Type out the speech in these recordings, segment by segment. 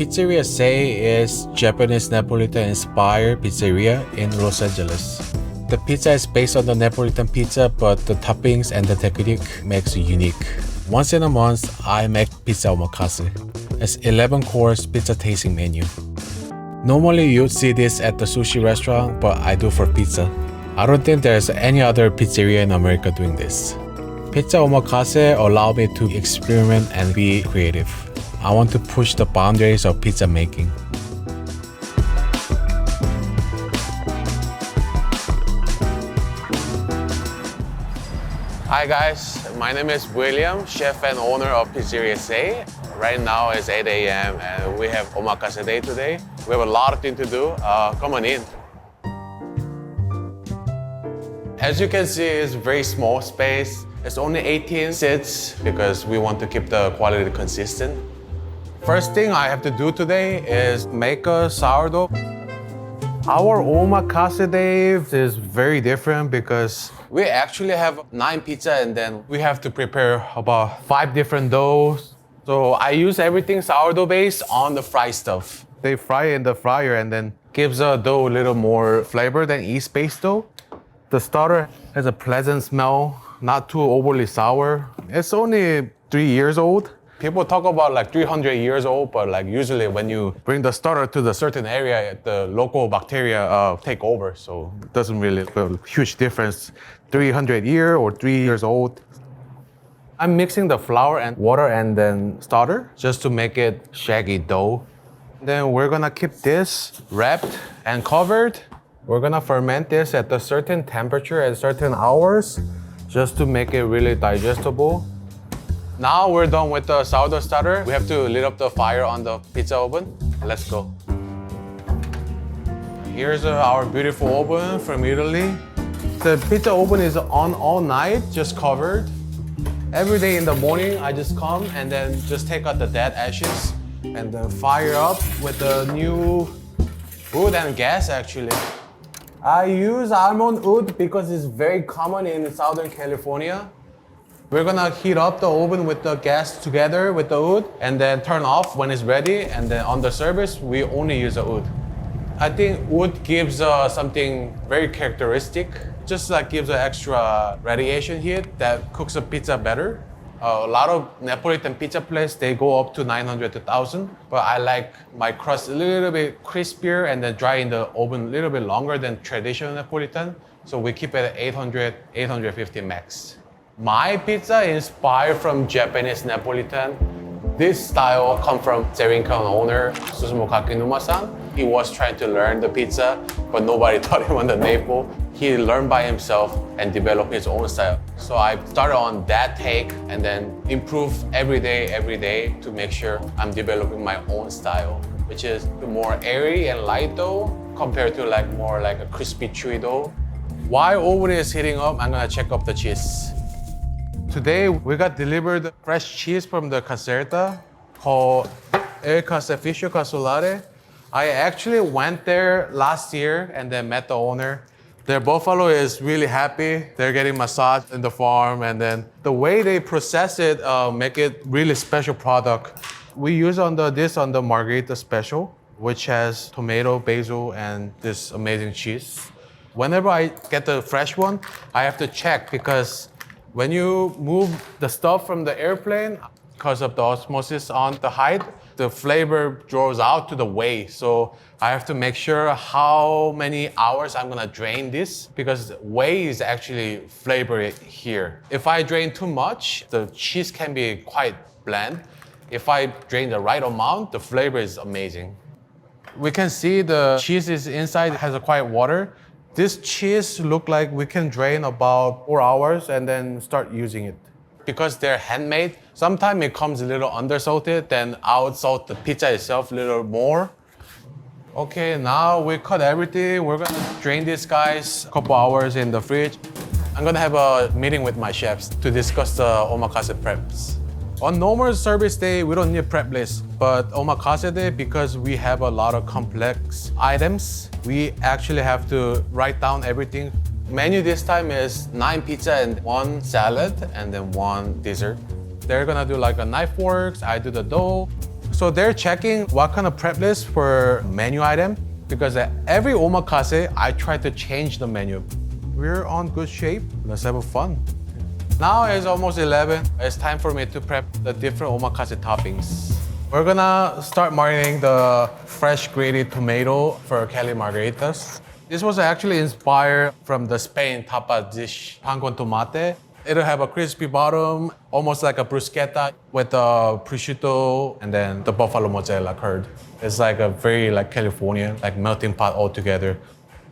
Pizzeria Sei is Japanese Neapolitan-inspired pizzeria in Los Angeles. The pizza is based on the Neapolitan pizza, but the toppings and the technique makes it unique. Once in a month, I make pizza omakase. It's 11-course pizza tasting menu. Normally, you'd see this at the sushi restaurant, but I do for pizza. I don't think there's any other pizzeria in America doing this. Pizza omakase allow me to experiment and be creative. I want to push the boundaries of pizza making. Hi guys, my name is William, chef and owner of Pizzeria Sei. Right now it's 8 a.m. and we have Omakase day today. We have a lot of things to do. Come on in. As you can see, it's a very small space. It's only 18 seats because we want to keep the quality consistent. First thing I have to do today is make a sourdough. Our omakase day is very different because we actually have 9 pizza and then we have to prepare about 5 different doughs. So I use everything sourdough based on the fried stuff. They fry in the fryer and then gives the dough a little more flavor than yeast-based dough. The starter has a pleasant smell, not too overly sour. It's only 3 years old. People talk about like 300 years old, but like usually when you bring the starter to the certain area, the local bacteria take over. So it doesn't really make a huge difference, 300 years or 3 years old. I'm mixing the flour and water and then starter just to make it shaggy dough. Then we're gonna keep this wrapped and covered. We're gonna ferment this at a certain temperature at certain hours just to make it really digestible. Now we're done with the sourdough starter. We have to lit up the fire on the pizza oven. Let's go. Here's our beautiful oven from Italy. The pizza oven is on all night, just covered. Every day in the morning, I just come and then just take out the dead ashes and then fire up with the new wood and gas actually. I use almond wood because it's very common in Southern California. We're gonna heat up the oven with the gas together with the wood and then turn off when it's ready. And then on the service, we only use the wood. I think wood gives something very characteristic, just like gives an extra radiation heat that cooks the pizza better. A lot of Neapolitan pizza places, they go up to 900 to 1000, but I like my crust a little bit crispier and then dry in the oven a little bit longer than traditional Neapolitan. So we keep it at 800, 850 max. My pizza is inspired from Japanese Neapolitan. This style comes from Serinkan owner Susumu Kakinuma-san. He was trying to learn the pizza, but nobody taught him on the Naples. He learned by himself and developed his own style. So I started on that take and then improve every day to make sure I'm developing my own style, which is more airy and light dough compared to like more like a crispy chewy dough. While oven is heating up, I'm gonna check up the cheese. Today, we got delivered fresh cheese from the Caserta called El Caseificio Casolare. I actually went there last year and then met the owner. Their buffalo is really happy. They're getting massaged in the farm, and then the way they process it make it really special product. We use this on the Margherita Special, which has tomato, basil, and this amazing cheese. Whenever I get the fresh one, I have to check because when you move the stuff from the airplane, because of the osmosis on the height, the flavor draws out to the whey. So I have to make sure how many hours I'm gonna drain this because whey is actually flavored here. If I drain too much, the cheese can be quite bland. If I drain the right amount, the flavor is amazing. We can see the cheese is inside, has a quiet water. This cheese look like we can drain about 4 hours and then start using it. Because they're handmade, sometimes it comes a little undersalted, then I'll salt the pizza itself a little more. Okay, now we cut everything. We're gonna drain these guys a couple hours in the fridge. I'm gonna have a meeting with my chefs to discuss the omakase preps. On normal service day, we don't need prep list, but omakase day, because we have a lot of complex items, we actually have to write down everything. Menu this time is 9 pizza and 1 salad and then 1 dessert. They're gonna do like a knife works, I do the dough. So they're checking what kind of prep list for menu item because at every omakase, I try to change the menu. We're on good shape. Let's have fun. Now it's almost 11. It's time for me to prep the different omakase toppings. We're gonna start marinating the fresh grated tomato for Cali margaritas. This was actually inspired from the Spain tapas dish, pan con tomate. It'll have a crispy bottom, almost like a bruschetta with the prosciutto and then the buffalo mozzarella curd. It's like a very like Californian, like melting pot all together.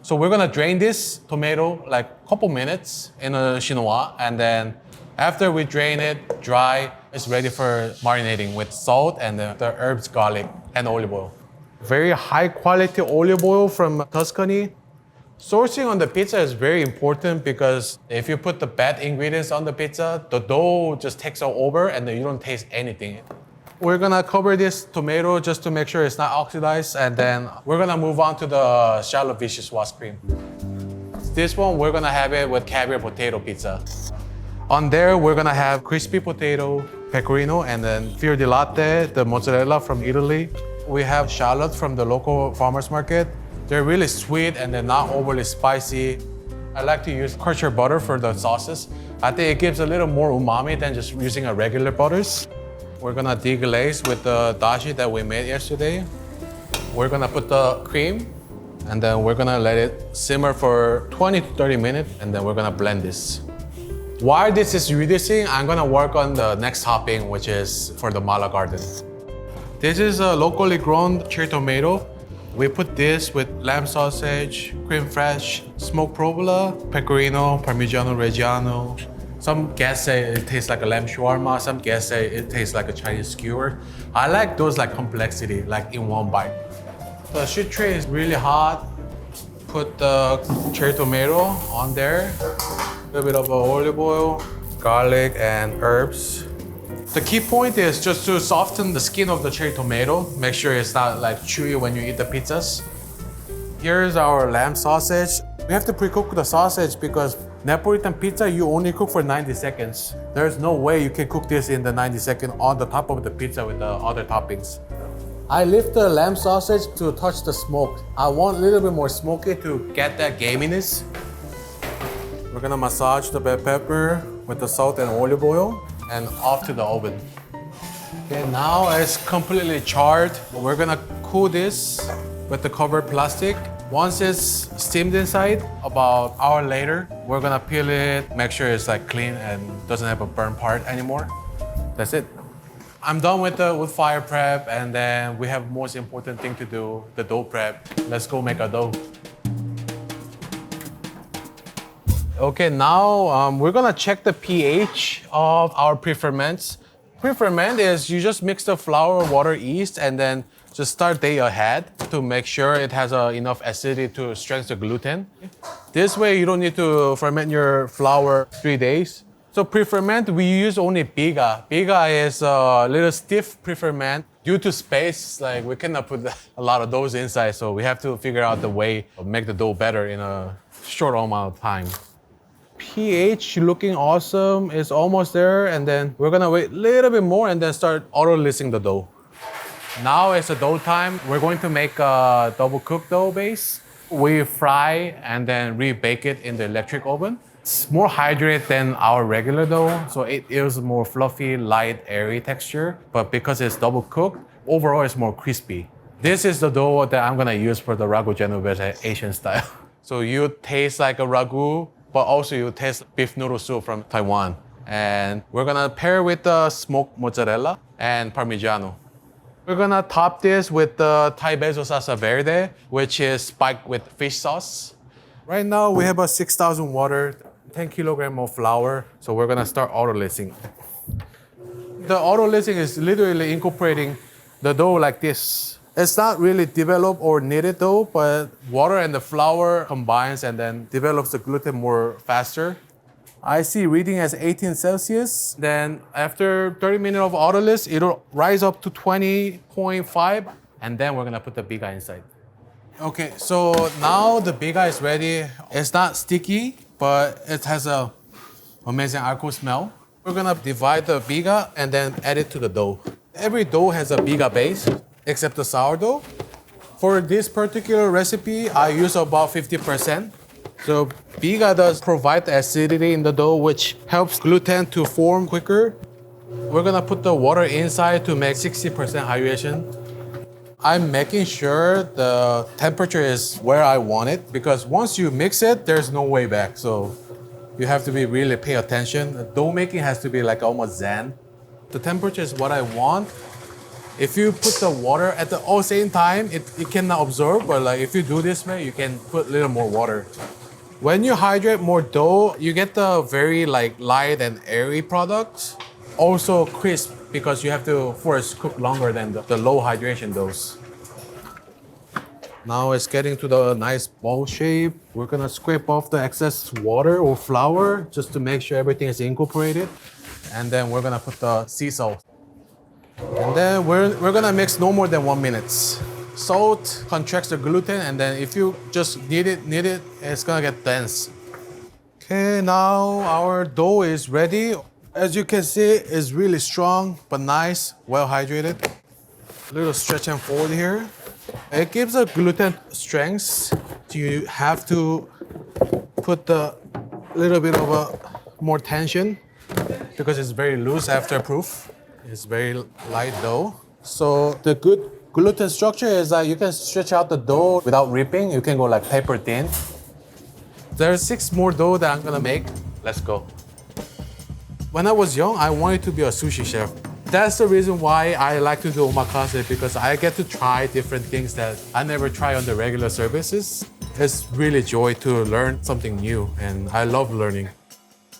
So we're gonna drain this tomato like a couple minutes in a chinois, and then after we drain it dry, it's ready for marinating with salt and the herbs, garlic, and olive oil. Very high quality olive oil from Tuscany. Sourcing on the pizza is very important because if you put the bad ingredients on the pizza, the dough just takes all over and then you don't taste anything. We're gonna cover this tomato just to make sure it's not oxidized, and then we're gonna move on to the shallow vichyssoise cream. This one, we're gonna have it with caviar potato pizza. On there, we're gonna have crispy potato, pecorino, and then fior di latte, the mozzarella from Italy. We have shallots from the local farmer's market. They're really sweet and they're not overly spicy. I like to use kosher butter for the sauces. I think it gives a little more umami than just using a regular butters. We're gonna deglaze with the dashi that we made yesterday. We're gonna put the cream and then we're gonna let it simmer for 20 to 30 minutes and then we're gonna blend this. While this is reducing, I'm gonna work on the next topping, which is for the mala garden. This is a locally grown cherry tomato. We put this with lamb sausage, creme fraiche, smoked provola, pecorino, parmigiano reggiano. Some guests say it tastes like a lamb shawarma. Some guests say it tastes like a Chinese skewer. I like those like complexity, like in one bite. The sheet tray is really hot. Put the cherry tomato on there. A little bit of olive oil, garlic, and herbs. The key point is just to soften the skin of the cherry tomato. Make sure it's not like chewy when you eat the pizzas. Here's our lamb sausage. We have to pre-cook the sausage because Neapolitan pizza, you only cook for 90 seconds. There's no way you can cook this in the 90 seconds on the top of the pizza with the other toppings. I lift the lamb sausage to touch the smoke. I want a little bit more smoky to get that gaminess. We're gonna massage the bell pepper with the salt and olive oil and off to the oven. Okay, now it's completely charred. We're gonna cool this with the covered plastic. Once it's steamed inside, about an hour later, we're gonna peel it, make sure it's like clean and doesn't have a burn part anymore. That's it. I'm done with the wood fire prep, and then we have most important thing to do, the dough prep. Let's go make a dough. Okay, now we're gonna check the pH of our pre-ferments. Pre-ferment is you just mix the flour, water, yeast, and then just start day ahead to make sure it has enough acidity to strengthen the gluten. This way you don't need to ferment your flour 3 days. So pre-ferment, we use only biga. Biga is a little stiff pre-ferment. Due to space, like we cannot put a lot of doughs inside, so we have to figure out the way to make the dough better in a short amount of time. pH looking awesome, it's almost there, and then we're gonna wait a little bit more and then start auto-lysing the dough. Now it's a dough time. We're going to make a double cooked dough base. We fry and then re-bake it in the electric oven. It's more hydrated than our regular dough, so it is more fluffy, light, airy texture, but because it's double cooked, overall it's more crispy. This is the dough that I'm gonna use for the ragu genovese Asian style. So you taste like a ragu, but also you taste beef noodle soup from Taiwan. And we're gonna pair with the smoked mozzarella and parmigiano. We're gonna top this with the Thai basil salsa verde, which is spiked with fish sauce. Right now we have a 6,000 water, 10 kilogram of flour. So we're gonna start auto-lysing. The auto-lysing is literally incorporating the dough like this. It's not really developed or kneaded dough, but water and the flour combines and then develops the gluten more faster. I see reading as 18 Celsius. Then after 30 minutes of autolys, it'll rise up to 20.5, and then we're gonna put the biga inside. Okay, so now the biga is ready. It's not sticky, but it has a amazing alcohol smell. We're gonna divide the biga and then add it to the dough. Every dough has a biga base, except the sourdough. For this particular recipe, I use about 50%. So biga does provide the acidity in the dough, which helps gluten to form quicker. We're gonna put the water inside to make 60% hydration. I'm making sure the temperature is where I want it because once you mix it, there's no way back. So you have to be really pay attention. The dough making has to be like almost zen. The temperature is what I want. If you put the water at the same time, it cannot absorb, but like if you do this way, you can put a little more water. When you hydrate more dough, you get the very like light and airy products. Also crisp because you have to first cook longer than the low hydration doughs. Now it's getting to the nice ball shape. We're gonna scrape off the excess water or flour just to make sure everything is incorporated. And then we're gonna put the sea salt. And then we're gonna mix no more than 1 minute. Salt contracts the gluten, and then if you just knead it, it's gonna get dense. Okay, now our dough is ready. As you can see, it's really strong, but nice, well hydrated. A little stretch and fold here. It gives a gluten strength. You have to put a little bit of more tension because it's very loose after proof. It's very light dough. So the good gluten structure is that you can stretch out the dough without ripping. You can go like paper thin. There's 6 more dough that I'm gonna make. Let's go. When I was young, I wanted to be a sushi chef. That's the reason why I like to do omakase, because I get to try different things that I never try on the regular services. It's really joy to learn something new, and I love learning.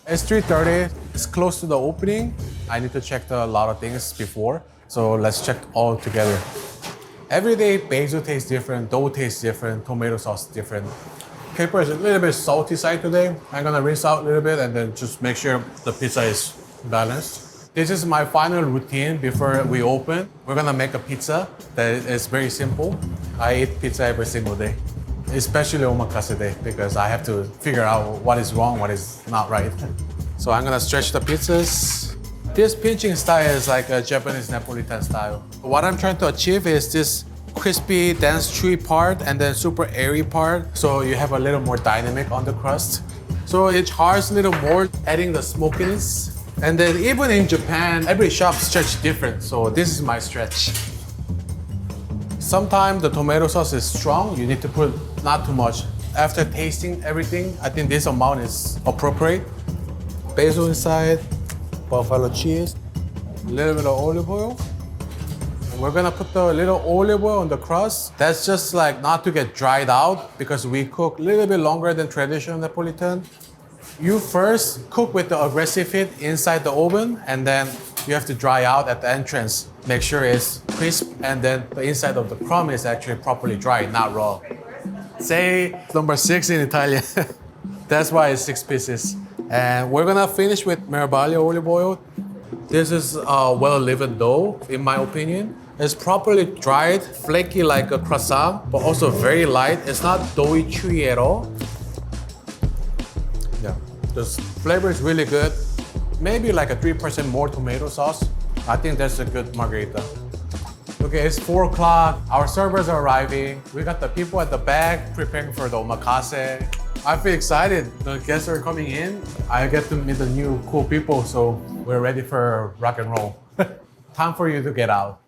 It's 3:30, it's close to the opening. I need to check a lot of things before, so let's check all together. Every day, basil tastes different, dough tastes different, tomato sauce different. Pepper is a little bit salty side today. I'm gonna rinse out a little bit and then just make sure the pizza is balanced. This is my final routine before we open. We're gonna make a pizza that is very simple. I eat pizza every single day, especially omakase day, because I have to figure out what is wrong, what is not right. So I'm gonna stretch the pizzas. This pinching style is like a Japanese Neapolitan style. What I'm trying to achieve is this crispy, dense, chewy part and then super airy part, so you have a little more dynamic on the crust. So it chars a little more, adding the smokiness. And then even in Japan, every shop stretch different, so this is my stretch. Sometimes the tomato sauce is strong, you need to put not too much. After tasting everything, I think this amount is appropriate. Basil inside, buffalo cheese, a little bit of olive oil. And we're gonna put the little olive oil on the crust. That's just like not to get dried out because we cook a little bit longer than traditional Neapolitan. You first cook with the aggressive heat inside the oven, and then you have to dry out at the entrance. Make sure it's crisp, and then the inside of the crumb is actually properly dry, not raw. Say number 6 in Italian. That's why it's 6 pieces. And we're gonna finish with Mirabaglio olive oil. This is a well-leavened dough, in my opinion. It's properly dried, flaky like a croissant, but also very light. It's not doughy, chewy at all. Yeah, the flavor is really good. Maybe like a 3% more tomato sauce. I think that's a good margherita. Okay, it's 4 o'clock. Our servers are arriving. We got the people at the back preparing for the omakase. I feel excited. The guests are coming in. I get to meet the new cool people, so we're ready for rock and roll. Time for you to get out.